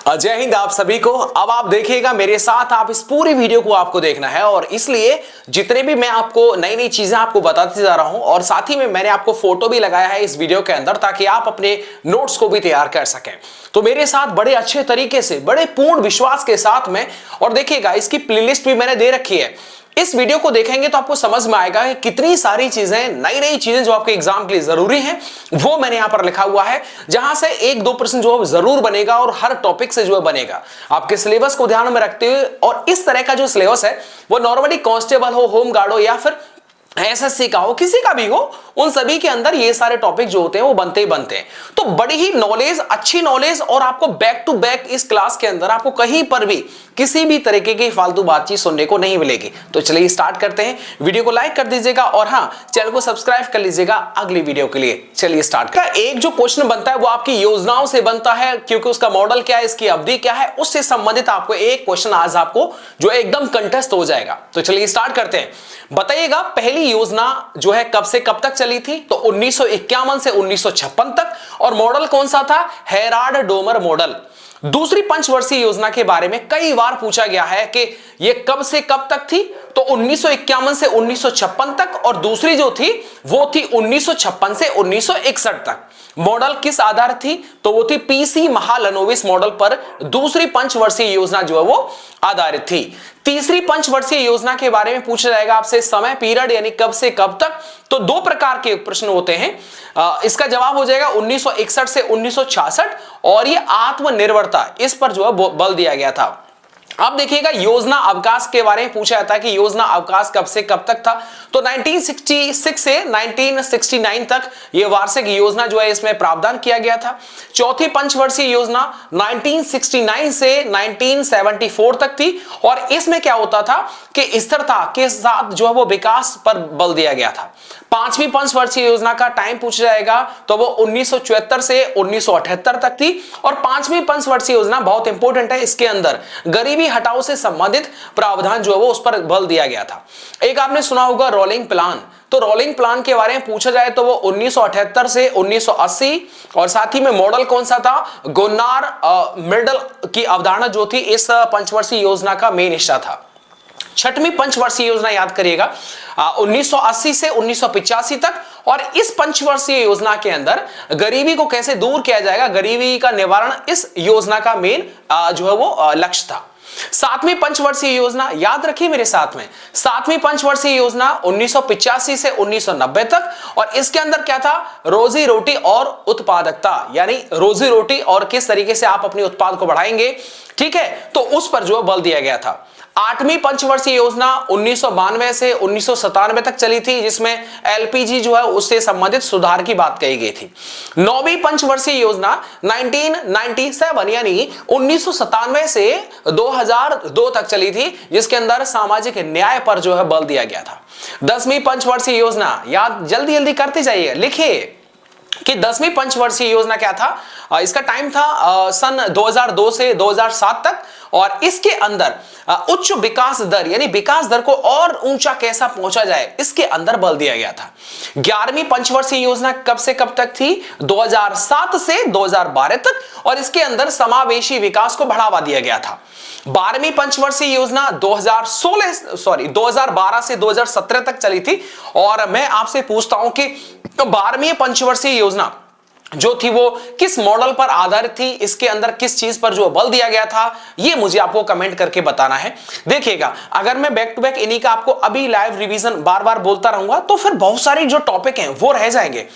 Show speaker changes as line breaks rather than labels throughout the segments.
जय हिंद आप सभी को। अब आप देखिएगा मेरे साथ, आप इस पूरी वीडियो को आपको देखना है और इसलिए जितने भी मैं आपको नई नई चीजें आपको बताते जा रहा हूं और साथ ही में मैंने आपको फोटो भी लगाया है इस वीडियो के अंदर ताकि आप अपने नोट्स को भी तैयार कर सकें। तो मेरे साथ बड़े अच्छे तरीके से, बड़े पूर्ण विश्वास के साथ में, और देखिएगा इसकी प्लेलिस्ट भी मैंने दे रखी है। इस वीडियो को देखेंगे तो आपको समझ में आएगा कि कितनी सारी चीजें, नई नई चीजें जो आपके एग्जाम के लिए जरूरी हैं वो मैंने यहां पर लिखा हुआ है, जहां से 1-2% जो है जरूर बनेगा और हर टॉपिक से जो है बनेगा। आपके सिलेबस को ध्यान में रखते हुए, और इस तरह का जो सिलेबस है वो नॉर्मली कांस्टेबल हो, होम गार्ड हो या फिर एसएससी का हो, किसी का भी हो, उन सभी के अंदर ये सारे टॉपिक जो होते हैं वो बनते ही बनते हैं। तो बड़ी ही नॉलेज, अच्छी नॉलेज, और आपको बैक टू बैक इस क्लास के अंदर आपको कहीं पर भी किसी भी तरीके की फालतू बातचीत सुनने को नहीं मिलेगी। तो चलिए स्टार्ट करते हैं। वीडियो को लाइक कर दीजिएगा और हाँ, चैनल को सब्सक्राइब कर लीजिएगा अगली वीडियो के लिए। चलिए स्टार्ट कर। एक जो क्वेश्चन बनता है वो आपकी योजनाओं से बनता है, क्योंकि उसका मॉडल क्या है, इसकी अवधि क्या है, उससे संबंधित आपको एक क्वेश्चन आज आपको जो एकदम कंटेस्ट हो जाएगा। तो चलिए स्टार्ट करते हैं। बताइएगा पहली योजना जो है कब से कब तक चली थी? तो 1951 से 1956 तक, और मॉडल कौन सा था? Herald Domar model. दूसरी पंचवर्षीय योजना के बारे में कई बार पूछा गया है कि यह कब से कब तक थी? तो 1951 से 1956 तक, और दूसरी जो थी वो थी 1956 से 1961 तक। मॉडल किस आधार थी? तो वो थी पीसी महालनोबिस मॉडल पर दूसरी पंचवर्षीय योजना जो है वो आधारित थी। तीसरी पंचवर्षीय योजना के बारे में पूछा जाएगा आपसे, समय पीरियड यानी कब से कब तक। तो दो प्रकार के प्रश्न होते हैं। इसका जवाब हो जाएगा 1961 से 1966, और ये आत्मनिर्भरता, इस पर जो है बल दिया गया था। अब देखिएगा योजना अवकाश के बारे में पूछा जाता है कि योजना अवकाश कब से कब तक था? तो 1966 से 1969 तक ये वार्षिक योजना जो है इसमें प्रावधान किया गया था। चौथी पंचवर्षीय योजना 1969 से 1974 तक थी, और इसमें क्या होता था कि स्थिरता के साथ जो है वो विकास पर बल दिया गया था। पांचवी पंचवर्षीय योजना का टाइम पूछा जाएगा तो वो 1974 से 1978 तक थी, और पांचवी पंचवर्षीय योजना बहुत इंपॉर्टेंट है, इसके अंदर गरीबी हटाओ से संबंधित प्रावधान जो है वो उस पर बल दिया गया था। एक आपने सुना होगा रोलिंग प्लान। तो रोलिंग प्लान के बारे में पूछा जाए तो वो 1978 से 1980, और साथ ही में मॉडल कौन सा था? गुन्नार मिडल की अवधारणा जो थी इस पंचवर्षीय योजना का मेन हिस्सा था। छठवीं पंचवर्षीय योजना याद करिएगा 1980 से 1985 तक, और इस पंचवर्षीय योजना के अंदर गरीबी को कैसे दूर किया जाएगा, गरीबी का निवारण इस योजना का मेन जो है वो लक्ष्य था। सातवीं पंचवर्षीय योजना याद रखिए मेरे साथ में, सातवीं पंचवर्षीय योजना 1985 से 1990 तक, और इसके अंदर क्या था? रोजी रोटी और उत्पादकता, यानी रोजी रोटी और किस तरीके से आप अपने उत्पाद को बढ़ाएंगे, ठीक है, तो उस पर जो बल दिया गया था। आठवीं पंचवर्षीय योजना 1992 से 1997 तक चली थी, जिसमें एलपीजी जो है उससे संबंधित सुधार की बात कही गई थी। नौवीं पंचवर्षीय योजना 1997 यानी 1997 से 2002 तक चली थी, जिसके अंदर सामाजिक न्याय पर जो है बल दिया गया था। 10वीं पंचवर्षीय योजना याद जल्दी जल्दी करते जाइए, लिखिए कि 10वीं पंचवर्षीय योजना क्या था? इसका टाइम था सन 2002 से 2007 तक, और इसके अंदर उच्च विकास दर यानी विकास दर को और ऊंचा कैसा पहुंचा जाए, इसके अंदर बल दिया गया था। 11वीं पंचवर्षीय योजना कब से कब तक थी? 2007 से 2012 तक, और इसके अंदर समावेशी विकास को बढ़ावा दिया गया था। 12वीं पंचवर्षीय योजना 2012 से 2017 तक चली थी, और मैं आपसे पूछता हूं कि 12वीं पंचवर्षीय योजना जो थी वो किस मॉडल पर आधारित थी, इसके अंदर किस चीज पर जो बल दिया गया था, ये मुझे आपको कमेंट करके बताना है। देखिएगा अगर मैं बैक टू बैक इन्हीं का आपको अभी लाइव रिवीजन बार बार बोलता रहूंगा तो फिर बहुत सारे जो टॉपिक हैं वो रह जाएंगे।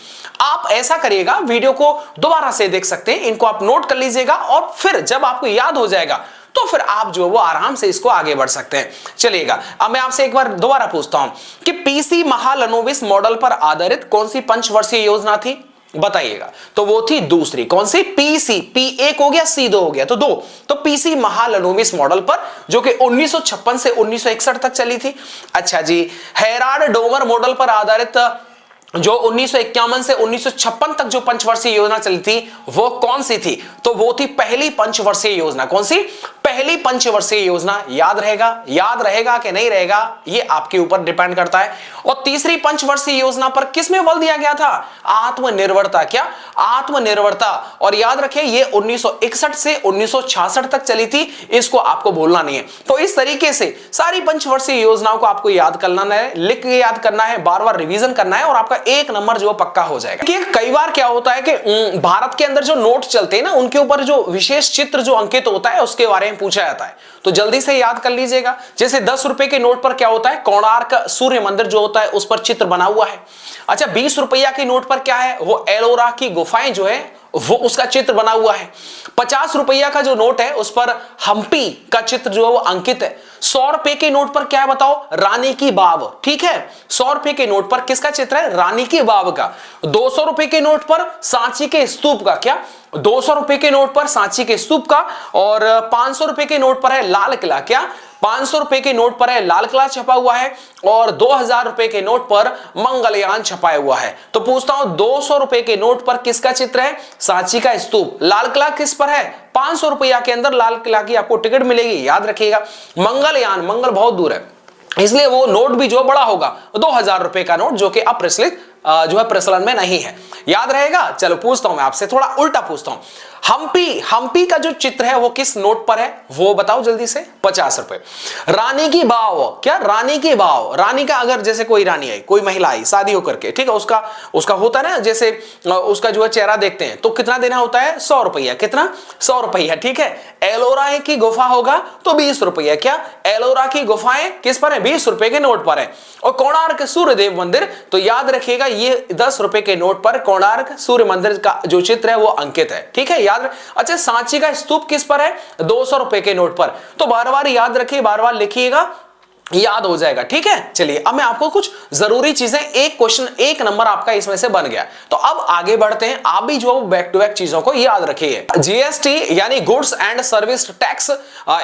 आप ऐसा करिएगा, वीडियो को दोबारा से देख सकते हैं, इनको आप नोट कर लीजिएगा, और फिर जब आपको याद हो जाएगा तो फिर आप जो वो आराम से इसको आगे बढ़ सकते हैं। चलिएगा अब मैं आपसे एक बार दोबारा पूछता हूं कि पीसी महालनोबिस मॉडल पर आधारित कौन सी पंचवर्षीय योजना थी? बताइएगा। तो वो थी दूसरी, कौन सी? पीसी, पी एक हो गया, सी दो हो गया, तो दो, तो पीसी महालनोबिस मॉडल पर, जो कि 1956 से 1961 तक चली थी। अच्छा जी, हेराल्ड डोमर मॉडल पर आधारित जो 1951 से 1956 तक जो पंचवर्षीय योजना चली थी वो कौन सी थी? तो वो थी पहली पंचवर्षीय योजना। कौन सी? पहली पंचवर्षीय योजना याद रहेगा कि नहीं रहेगा, ये आपके ऊपर डिपेंड करता है। और तीसरी पंचवर्षीय योजना पर किसमें बल दिया गया था? आत्मनिर्भरता। क्या? आत्मनिर्भरता। और याद रखें ये 1961 से 1966 तक चली थी, इसको आपको भूलना नहीं है। तो इस तरीके से सारी पंचवर्षीय योजनाओं को आपको याद करना है, लिख के याद करना है, बार बार रिवीजन करना है और आपका एक नंबर जो पक्का हो जाएगा। कि कई बार क्या होता है कि भारत के अंदर जो नोट चलते हैं ना, उनके ऊपर जो विशेष चित्र जो अंकित होता है उसके बारे में पूछा जाता है, तो जल्दी से याद कर लीजिएगा। जैसे 10 रुपए के नोट पर क्या होता है? कोणार्क सूर्य मंदिर जो होता है उस पर चित्र बना हुआ है। अच्छा, 20 रुपया के नोट पर क्या है? वो एलोरा की गुफाएं जो है वो उसका चित्र बना हुआ है। 50 रुपया का जो नोट है उस पर हम्पी का चित्र जो है वो अंकित है। 100 रुपए के नोट पर क्या है बताओ? रानी की बाव। ठीक है, 100 रुपए के नोट पर किसका चित्र है? रानी की बाव का। 200 रुपए के नोट पर सांची के स्तूप का। क्या? 200 रुपए के नोट पर सांची के स्तूप का। और 500 रुपए के नोट पर है लाल किला। क्या? 500 रुपए के नोट पर है लाल किला छपा हुआ है। और 2000 रुपए के नोट पर मंगलयान छपाया हुआ है। तो पूछता हूं 200 रुपए के नोट पर किसका चित्र है? सांची का स्तूप। लाल किला किस पर है? 500 रुपया के अंदर लाल किला की आपको टिकट मिलेगी, याद रखिएगा। मंगलयान, मंगल बहुत दूर है इसलिए वो नोट भी जो बड़ा होगा 2000 रुपए का नोट, जो कि अप्रचलित जो है प्रचलन में नहीं है, याद रहेगा। चलो पूछता हूं मैं आपसे, थोड़ा उल्टा पूछता हूं। हम्पी का जो चित्र है वो किस नोट पर है वो बताओ जल्दी से? 50 रुपए। रानी की बाव। क्या? रानी की बाव। रानी का अगर जैसे कोई रानी आई, कोई महिला आई शादी होकर के, ठीक है, उसका होता है ना, जैसे उसका जो है चेहरा देखते हैं तो कितना देना होता है? 100 रुपया। कितना? 100 रुपया। ठीक है, एलोरा की गुफा होगा तो 20 रुपया। क्या? एलोरा की गुफाएं किस पर है? 20 रुपए के नोट पर है। और कोणार्क सूर्यदेव मंदिर, तो याद रखिएगा ये 10 रुपए के नोट पर कोणार्क सूर्य मंदिर का जो चित्र है वो अंकित है। ठीक है, याद। अच्छा, सांची का स्तूप किस पर है? 200 रुपए के नोट पर। तो बार बार याद रखिए, बार बार लिखिएगा, याद हो जाएगा। ठीक है, चलिए अब मैं आपको कुछ जरूरी चीजें, एक क्वेश्चन एक नंबर आपका इसमें से बन गया। तो अब आगे बढ़ते हैं, आप भी जो बैक टू बैक चीजों को याद रखिए। जीएसटी यानी गुड्स एंड सर्विस टैक्स,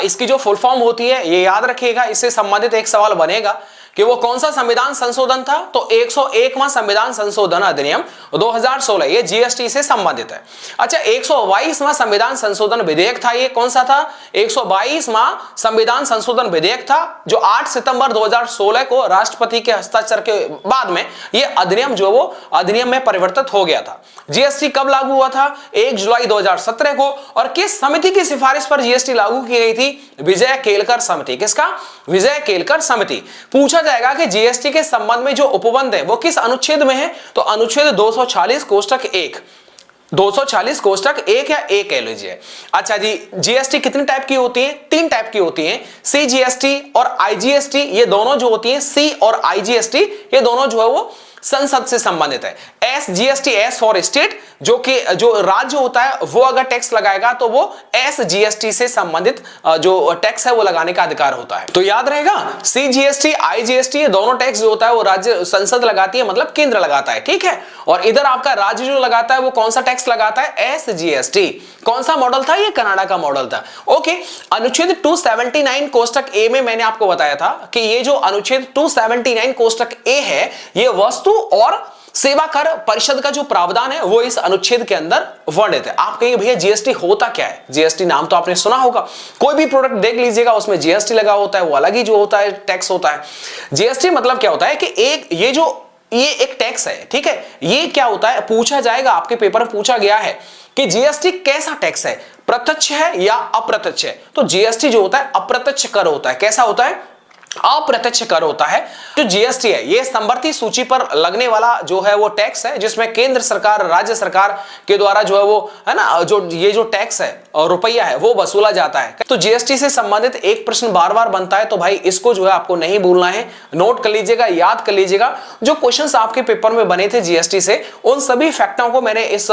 इसकी जो फुल फॉर्म होती है ये याद रखिएगा। इससे संबंधित एक सवाल बनेगा कि वो कौन सा संविधान संशोधन था? तो 101वां संविधान संशोधन अधिनियम 2016, ये जीएसटी से संबंधित है। अच्छा, 122वां संविधान संशोधन विधेयक था, ये कौन सा था? 122वां संविधान संशोधन विधेयक था जो 8 सितंबर 2016 को राष्ट्रपति के हस्ताक्षर के बाद में ये अधिनियम जो वो अधिनियम में परिवर्तित हो गया था। जीएसटी कब लागू हुआ था? 1 जुलाई 2017 को। और किस समिति की सिफारिश पर जीएसटी लागू की गई थी? विजय केलकर समिति। किसका? विजय केलकर समिति। पूछा जाएगा कि जीएसटी के संबंध में जो उपबंध है वो किस अनुच्छेद में है? तो अनुच्छेद 240 कोष्टक 1, 240 कोष्टक 1 या 1 कह लीजिए। अच्छा जी, जीएसटी कितने टाइप की होती है? 3 टाइप की होती है, सीजीएसटी और आईजीएसटी। ये दोनों जो होती है, सी और आईजीएसटी, ये दोनों जो है वो संसद से संबंधित है। एसजीएसटी, एस फॉर स्टेट, जो कि जो राज्य होता है वो अगर टैक्स लगाएगा तो वो एसजीएसटी से संबंधित जो टैक्स है वो लगाने का अधिकार होता है। तो याद रहेगा, सीजीएसटी, आईजीएसटी, ये दोनों टैक्स जो होता है वो राज्य संसद लगाती है, मतलब केंद्र लगाता है। ठीक है, और इधर आपका राज्य जो लगाता है वो कौन सा टैक्स लगाता है? एसजीएसटी। कौन सा मॉडल था? ये कनाडा का मॉडल था। ओके, अनुच्छेद 279 कोष्टक ए में मैंने आपको बताया था कि ये जो अनुच्छेद 279 कोष्टक ए है, ये वस्तु और सेवा कर परिषद का जो प्रावधान है वो इस अनुच्छेद के अंदर वर्णित है। आप कहेंगे भैया जीएसटी होता क्या है? जीएसटी नाम तो आपने सुना होगा, कोई भी प्रोडक्ट देख लीजिएगा उसमें जीएसटी लगा होता है, वो अलग ही जो होता है टैक्स होता है। जीएसटी मतलब क्या होता है कि ये एक टैक्स है। ठीक है, ये क्या होता है पूछा जाएगा, आपके पेपर में पूछा गया है कि जीएसटी कैसा टैक्स है, प्रत्यक्ष है या अप्रत्यक्ष है? तो जीएसटी जो होता है अप्रत्यक्ष कर होता है। कैसा होता है? अप्रत्यक्ष कर होता है। जो जीएसटी है ये समवर्ती सूची पर लगने वाला जो है वो टैक्स है, जिसमें केंद्र सरकार, राज्य सरकार के द्वारा जो है वो है ना, जो ये जो टैक्स है और रुपया है वो वसूला जाता है। तो जीएसटी से संबंधित एक प्रश्न बार बार बनता है, तो भाई इसको जो है आपको नहीं भूलना है, नोट कर लीजिएगा, याद कर लीजिएगा। जो क्वेश्चंस आपके पेपर में बने थे जीएसटी से, उन सभी फैक्टों को मैंने इस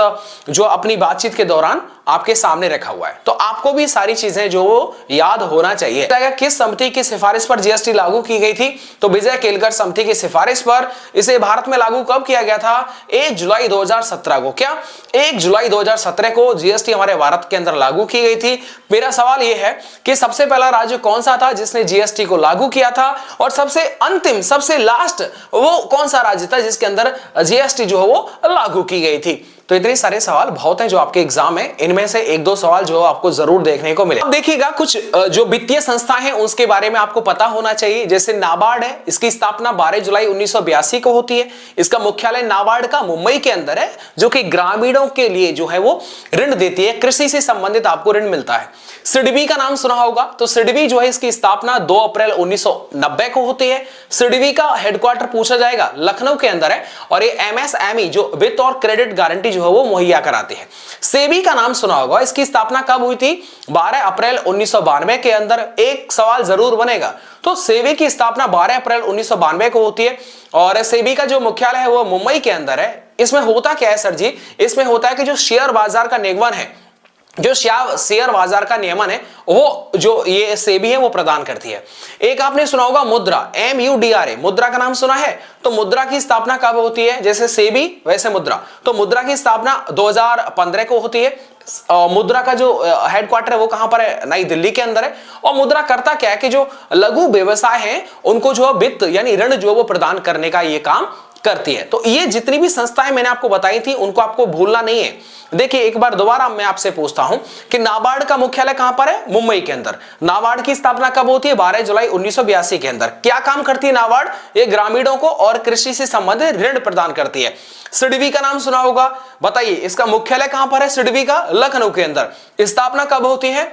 जो अपनी बातचीत के दौरान आपके सामने रखा हुआ है। तो आपको भी सारी चीजें जो याद होना चाहिए। किस समिति की सिफारिश पर जीएसटी लागू की गई थी? तो विजय केलकर समिति की सिफारिश पर। इसे भारत में लागू कब किया गया था? 1 जुलाई 2017 को। क्या? 1 जुलाई 2017 को जीएसटी हमारे भारत के अंदर लागू की गई थी। मेरा सवाल यह है कि सबसे पहला राज्य कौन सा था जिसने जीएसटी को लागू किया था, और सबसे अंतिम, सबसे लास्ट वो कौन सा राज्य था जिसके अंदर जीएसटी जो है वो लागू की गई थी? तो इतने सारे सवाल बहुत हैं जो आपके एग्जाम में, इनमें से एक दो सवाल जो आपको जरूर देखने को मिले। अब देखिएगा कुछ जो वित्तीय संस्था है उसके बारे में आपको पता होना चाहिए। जैसे नाबार्ड है, इसकी स्थापना 12 जुलाई 1982 को होती है। इसका मुख्यालय नाबार्ड का मुंबई के अंदर है, जो कि ग्रामीणों के लिए जो है वो ऋण देती है, कृषि से संबंधित आपको ऋण मिलता है। सिडबी का नाम सुना होगा, तो सिडबी जो है इसकी स्थापना 2 अप्रैल 1990 को होती है। सिडबी का हेडक्वार्टर पूछा जाएगा लखनऊ के अंदर है, और ये एमएसएमई जो वित्त और क्रेडिट गारंटी जो है वो मुहैया कराती है। सेबी का नाम सुना होगा, इसकी स्थापना कब हुई थी? 12 अप्रैल 1992 के अंदर। एक सवाल जरूर बनेगा, तो सेबी की स्थापना 12 अप्रैल 1992 को होती है, और सेबी का जो मुख्यालय है वो मुंबई के अंदर है। इसमें होता क्या है सर जी? इसमें होता है कि जो शेयर बाजार का निगमन है, जो शेयर बाजार का नियमन है, वो जो ये सेबी है वो प्रदान करती है। एक आपने सुना होगा मुद्रा, MUDRA, मुद्रा का नाम सुना है? तो मुद्रा की स्थापना कब होती है? जैसे सेबी वैसे मुद्रा, तो मुद्रा की स्थापना 2015 को होती है। मुद्रा का जो हेडक्वार्टर है वो कहां पर है? नई दिल्ली के अंदर है। और मुद्रा करता क्या है कि जो लघु व्यवसाय है उनको जो वित्त यानी ऋण जो वो प्रदान करने का ये काम करती है। तो ये जितनी भी संस्थाएं मैंने आपको बताई थी उनको आपको भूलना नहीं है। देखिए एक बार दोबारा मैं आपसे पूछता हूं कि नाबार्ड का मुख्यालय कहां पर है? मुंबई के अंदर। नाबार्ड की स्थापना कब होती है? 12 जुलाई 1982 के अंदर। क्या काम करती है नाबार्ड? ये ग्रामीणों को और कृषि से संबंधित ऋण प्रदान करती है। सिडबी का नाम सुना होगा, बताइए इसका मुख्यालय कहां पर है? सिडबी का लखनऊ के अंदर। स्थापना कब होती है?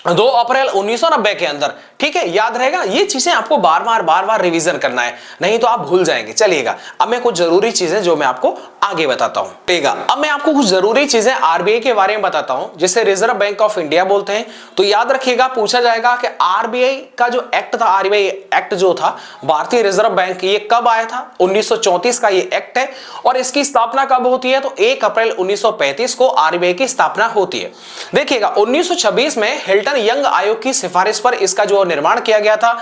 2 अप्रैल 1990 के अंदर। ठीक है, याद रहेगा। ये चीजें आपको बार बार रिवीजन करना है, नहीं तो आप भूल जाएंगे। चलिएगा, अब मैं कुछ जरूरी चीजें जो मैं आपको आगे बताता हूं। अब मैं आपको कुछ जरूरी चीजें आरबीआई के बारे में बताता हूं, जिसे रिजर्व बैंक ऑफ इंडिया बोलते हैं। तो याद रखिएगा, पूछा जाएगा कि आरबीआई का जो एक्ट था, आरबीआई एक्ट जो था भारतीय रिजर्व बैंक, ये कब आया था? 1934 का ये एक्ट है। और इसकी स्थापना कब होती है? तो 1 अप्रैल 1935 को आरबीआई की स्थापना होती है। देखिएगा 1926 में हिल्टन यंग आयोग की सिफारिश पर इसका जो निर्माण किया गया था।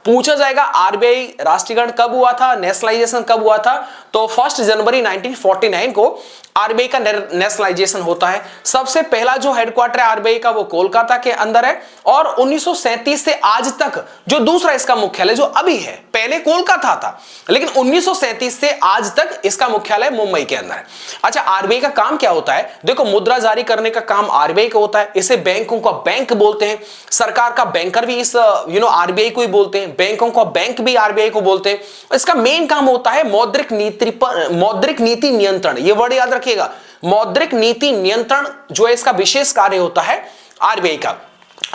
पूछा जाएगा आरबीआई राष्ट्रीयकरण कब हुआ था, नेशनलाइजेशन कब हुआ था? तो 1 जनवरी 1949 को आरबीआई का नेशनलाइजेशन होता है। सबसे पहला जो हेडक्वार्टर है आरबीआई का वो कोलकाता के अंदर है। और 1937 से आज तक जो दूसरा इसका मुख्यालय जो अभी है, पहले कोलकाता था, लेकिन 1937 से आज तक इसका मुख्यालय मुंबई के अंदर है। अच्छा, आरबीआई का काम क्या होता है? देखो, मुद्रा जारी करने का काम आरबीआई का होता है। इसे बैंकों का बैंक बोलते हैं। सरकार का बैंकर भी इस आरबीआई को ही बोलते हैं। बैंकों का बैंक भी आरबीआई को बोलते हैं। इसका मेन काम होता है मौद्रिक नीति नियंत्रण। ये वर्ड याद रखिएगा, मौद्रिक नीति नियंत्रण जो है इसका विशेष कार्य होता है आरबीआई का।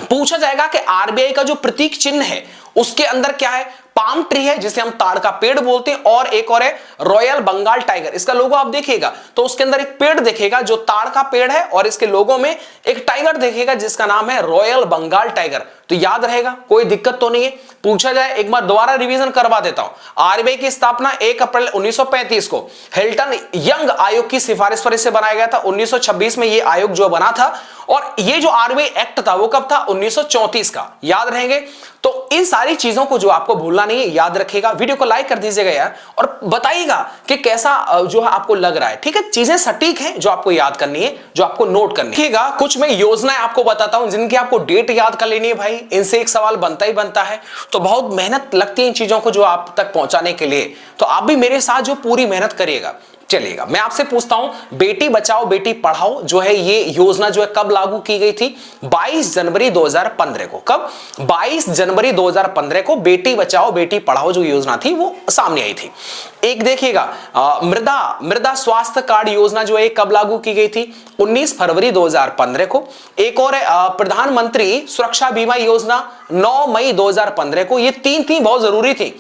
पूछा जाएगा कि आरबीआई का जो प्रतीक चिन्ह है उसके अंदर क्या है? पाम ट्री है, जिसे हम ताड़ का पेड़ बोलते हैं, और एक और है रॉयल बंगाल टाइगर। इसका लोगो आप देखिएगा तो उसके अंदर एक पेड़ देखेगा जो ताड़ का पेड़ है, और इसके लोगो में एक टाइगर देखेगा जिसका नाम है रॉयल बंगाल टाइगर। तो याद रहेगा, कोई दिक्कत तो नहीं है। पूछा जाए, एक बार दोबारा रिवीजन करवा देता हूं। आरबीआई की स्थापना 1 अप्रैल 1935 को हिल्टन यंग आयोग की सिफारिश पर इसे बनाया गया था। 1926 में यह आयोग जो बना था, और ये जो आरबीआई एक्ट था वो कब था? 1934 का। याद रहेंगे। तो इन सारी चीजों को जो आपको भूलना नहीं है, याद रखिएगा। वीडियो को लाइक कर दीजिएगा यार, और बताइएगा कि कैसा जो है आपको लग रहा है। ठीक है, चीजें सटीक हैं जो आपको याद करनी है, जो आपको नोट करनी है। कुछ मैं योजनाएं आपको बताता हूं जिनकी आपको डेट याद कर लेनी है भाई। इनसे एक सवाल बनता ही बनता है, तो बहुत मेहनत लगती है इन चीजों को जो आप तक पहुंचाने के लिए। तो आप भी मेरे साथ जो पूरी मेहनत करिएगा। चलिएगा, मैं आपसे पूछता हूं, बेटी बचाओ बेटी पढ़ाओ जो है ये योजना जो है कब लागू की गई थी? 22 जनवरी 2015 को। कब? 22 जनवरी 2015 को बेटी बचाओ बेटी पढ़ाओ जो योजना थी वो सामने आई थी। एक देखिएगा, मृदा स्वास्थ्य कार्ड योजना जो है कब लागू की गई थी? 19 फरवरी 2015 को। एक और प्रधानमंत्री सुरक्षा बीमा योजना 9 मई 2015 को। ये तीन थी, बहुत जरूरी थी,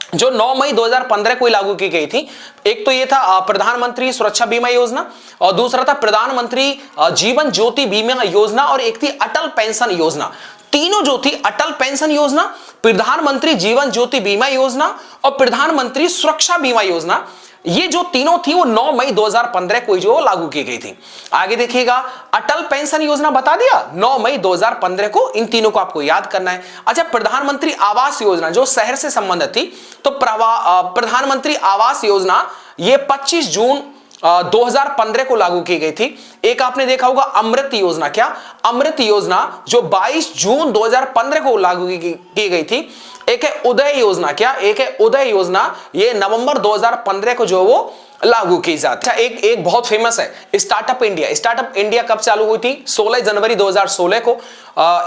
जो 9 मई 2015 को लागू की गई थी। एक तो ये था प्रधानमंत्री सुरक्षा बीमा योजना, और दूसरा था प्रधानमंत्री जीवन ज्योति बीमा योजना, और एक थी अटल पेंशन योजना। तीनों जो थी, अटल पेंशन योजना, प्रधानमंत्री जीवन ज्योति बीमा योजना और प्रधानमंत्री सुरक्षा बीमा योजना, ये जो तीनों थी वो 9 मई 2015 को जो लागू की गई थी। आगे देखिएगा, अटल पेंशन योजना बता दिया 9 मई 2015 को। इन तीनों को आपको याद करना है। अच्छा, प्रधानमंत्री आवास योजना जो शहर से संबंधित थी, तो प्रधानमंत्री आवास योजना ये 25 जून 2015 को लागू की गई थी। एक आपने देखा होगा अमृत योजना। क्या? अमृत योजना जो 22 जून 2015 को लागू की गई थी। एक है उदय योजना। क्या? एक है उदय योजना, ये नवंबर 2015 को जो वो लागू की जाती है। एक बहुत फेमस है स्टार्टअप इंडिया। स्टार्टअप इंडिया कब चालू हुई थी? 16 जनवरी 2016 को।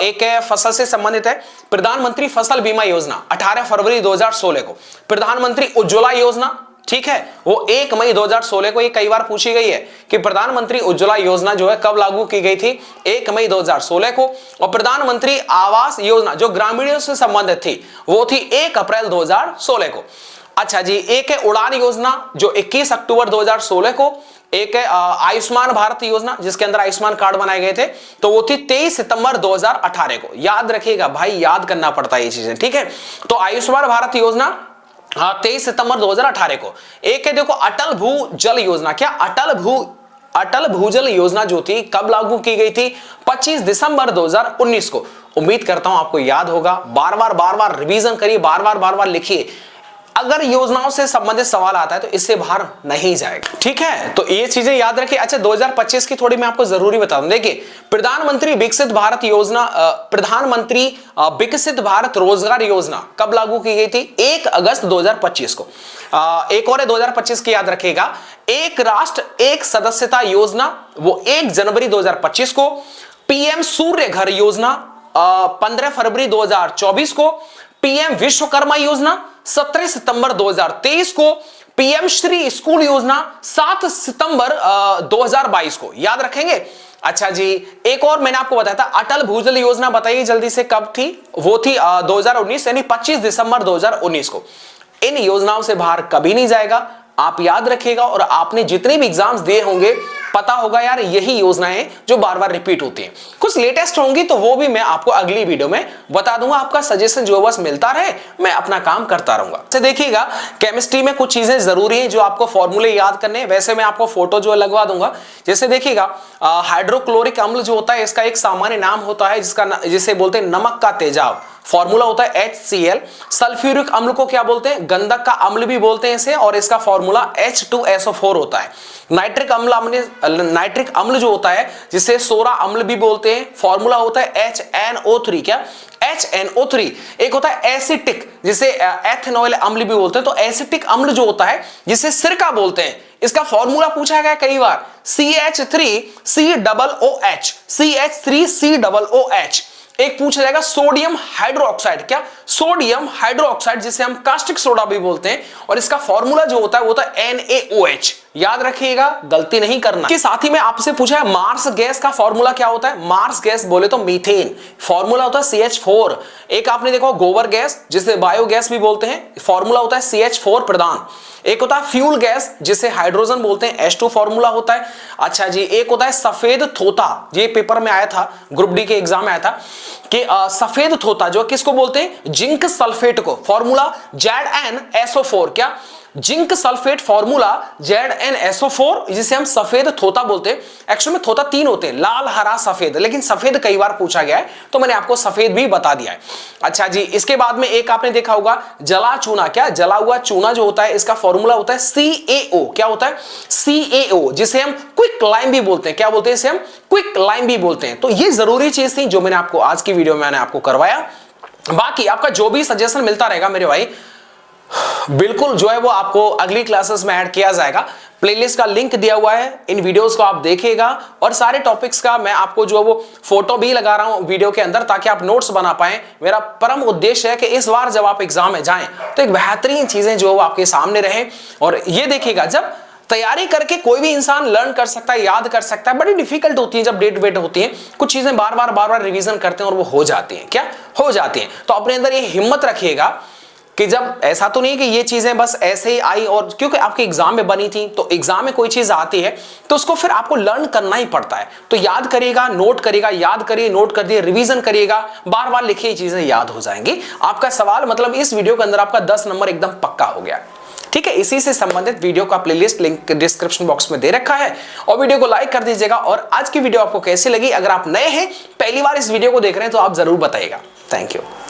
एक फसल से संबंधित है। प्रधानमंत्री फसल बीमा योजना 18 फरवरी 2016 को। प्रधानमंत्री उज्ज्वला योजना, ठीक है, वो 1 मई 2016 को। ये कई बार पूछी गई है कि प्रधानमंत्री उज्ज्वला योजना जो है कब लागू की गई थी? 1 मई 2016 को। और प्रधानमंत्री आवास योजना जो ग्रामीणों से संबंधित थी वो थी 1 अप्रैल 2016 को। अच्छा जी, एक है उड़ान योजना जो 21 अक्टूबर 2016 को। एक है आयुष्मान भारत योजना जिसके अंदर आयुष्मान कार्ड बनाए गए थे, तो वो थी 23 सितंबर 2018 को। याद रखिएगा भाई, याद करना पड़ता है ये चीजें, ठीक है। तो आयुष्मान भारत योजना 23 सितंबर 2018 को। एक है देखो अटल भूजल योजना। क्या अटल भूजल योजना जो थी कब लागू की गई थी? 25 दिसंबर 2019 को। उम्मीद करता हूं आपको याद होगा। बार बार रिवीजन करिए, बार बार लिखिए। अगर योजनाओं से संबंधित सवाल आता है तो इससे बाहर नहीं जाएगा, ठीक है। तो ये चीजें याद रखिए। अच्छा, 2025 की थोड़ी मैं आपको जरूरी बता दूं। देखिए, प्रधानमंत्री विकसित भारत योजना, प्रधानमंत्री विकसित भारत रोजगार योजना कब लागू की गई थी? 1 अगस्त 2025 को। एक और है 2025 की, याद रखिएगा। एक राष्ट्र एक सदस्यता योजना, वो 1 जनवरी 2025 को। पीएम सूर्य घर योजना 15 फरवरी 2024 को। पीएम विश्वकर्मा योजना 17 सितंबर 2023 को। पीएम श्री स्कूल योजना 7 सितंबर 2022 को। याद रखेंगे। अच्छा जी, एक और मैंने आपको बताया था अटल भूजल योजना, बताइए जल्दी से कब थी? वो थी 2019 यानी 25 दिसंबर 2019 को। इन योजनाओं से बाहर कभी नहीं जाएगा, आप याद रखिएगा। और आपने जितने भी एग्जाम्स दिए होंगे पता होगा यार, यही योजनाएं जो बार बार रिपीट होती हैं। कुछ लेटेस्ट होंगी तो वो भी मैं आपको अगली वीडियो में बता दूंगा। आपका सजेशन जो बस मिलता रहे, मैं अपना काम करता रहूंगा। अच्छा देखिएगा, केमिस्ट्री में कुछ चीजें जरूरी हैं जो आपको फॉर्मूले याद करने। वैसे मैं आपको फोटो जो लगवा दूंगा। जैसे देखिएगा, हाइड्रोक्लोरिक अम्ल जो होता है इसका एक सामान्य नाम होता है जिसे बोलते हैं नमक का तेजाब। फॉर्मूला होता है HCl। सल्फ्यूरिक अम्ल को क्या बोलते हैं? गंधक का अम्ल भी बोलते हैं इसे, और इसका फॉर्मूला H2SO4 होता है। नाइट्रिक अम्ल जो होता है जिसे सोरा अम्ल भी बोलते हैं, फॉर्मूला होता है HNO3। क्या? HNO3। एक होता है एसिटिक, जिसे एथेनॉल अम्ल भी बोलते हैं। तो एसिटिक अम्ल जो होता है जिसे सिरका बोलते हैं, इसका फॉर्मूला पूछा गया कई बार, CH3COOH। CH3COOH। एक पूछा जाएगा सोडियम हाइड्रोक्साइड। क्या? सोडियम हाइड्रोक्साइड, जिसे हम कास्टिक सोडा भी बोलते हैं, और इसका फॉर्मूला जो होता है वो होता है NaOH। याद रखिएगा, गलती नहीं करना। के साथ ही में आपसे पूछा है मार्स गैस का फॉर्मूला क्या होता है? मार्स गैस बोले तो मीथेन, फॉर्मूला होता है CH4। एक आपने देखो गोबर गैस जिसे बायोगैस भी बोलते हैं, फॉर्मूला होता है CH4 प्रधान। एक होता है फ्यूल गैस जिसे हाइड्रोजन बोलते हैं, H2 फॉर्मूला होता है। अच्छा जी, एक होता है सफेद थोता। ये पेपर में आया था, ग्रुप डी के एग्जाम में आया था कि सफेद थोता जो किसको बोलते हैं? जिंक सल्फेट को। Formula ZnSO4। क्या? जिंक सल्फेट, फॉर्मूला ZnSO4, जिसे हम सफेद थोता बोलते हैं। एक्चुअली में थोता 3 होते हैं, लाल, हरा, सफेद, लेकिन सफेद कई बार पूछा गया है तो मैंने आपको सफेद भी बता दिया है। अच्छा जी, इसके बाद में एक आपने देखा होगा जला चूना। क्या? जला हुआ चूना जो होता है इसका फॉर्मूला होता है CaO। क्या होता है? CaO, जिसे हम क्विक लाइम भी बोलते हैं। क्या बोलते हैं? इसे हम क्विक लाइम भी बोलते हैं। तो ये जरूरी चीज थी जो मैंने आपको आज की वीडियो में मैंने आपको करवाया। बाकी आपका जो भी सजेशन मिलता रहेगा मेरे भाई, बिल्कुल जो है वो आपको अगली क्लासेस में ऐड किया जाएगा। प्लेलिस्ट का लिंक दिया हुआ है, इन वीडियोस को आप देखिएगा। और सारे टॉपिक्स का मैं आपको जो है वो फोटो भी लगा रहा हूं वीडियो के अंदर, ताकि आप नोट्स बना पाएं। मेरा परम उद्देश्य है कि इस बार जब आप एग्जाम में जाएं तो एक बेहतरीन चीजें जो है वो आपके सामने रहे। और ये देखिएगा, जब तैयारी करके कोई भी इंसान लर्न कर सकता है, याद कर सकता है। बड़ी डिफिकल्ट होती है जब डेट वेट होती है, कुछ चीजें बार बार रिवीजन करते हैं और वो हो जाती हैं। क्या? हो जाती हैं। तो अपने अंदर ये हिम्मत रखिएगा कि जब ऐसा तो नहीं कि ये चीजें बस ऐसे ही आई, और क्योंकि आपके एग्जाम में बनी थी, तो एग्जाम में कोई चीज आती है तो उसको फिर आपको लर्न करना ही पड़ता है। तो याद करिएगा, नोट करिएगा, याद करिए, नोट कर दिए, रिवीजन करिएगा, बार बार लिखिए, चीजें याद हो जाएंगी। आपका सवाल मतलब इस वीडियो के अंदर आपका 10 नंबर एकदम पक्का हो गया। ठीक है, इसी से संबंधित वीडियो का प्लेलिस्ट लिंक डिस्क्रिप्शन बॉक्स में दे रखा है, और वीडियो को लाइक कर दीजिएगा। और आज की वीडियो आपको कैसी लगी? अगर आप नए हैं, पहली बार इस वीडियो को देख रहे हैं, तो आप जरूर बताइएगा। Thank you.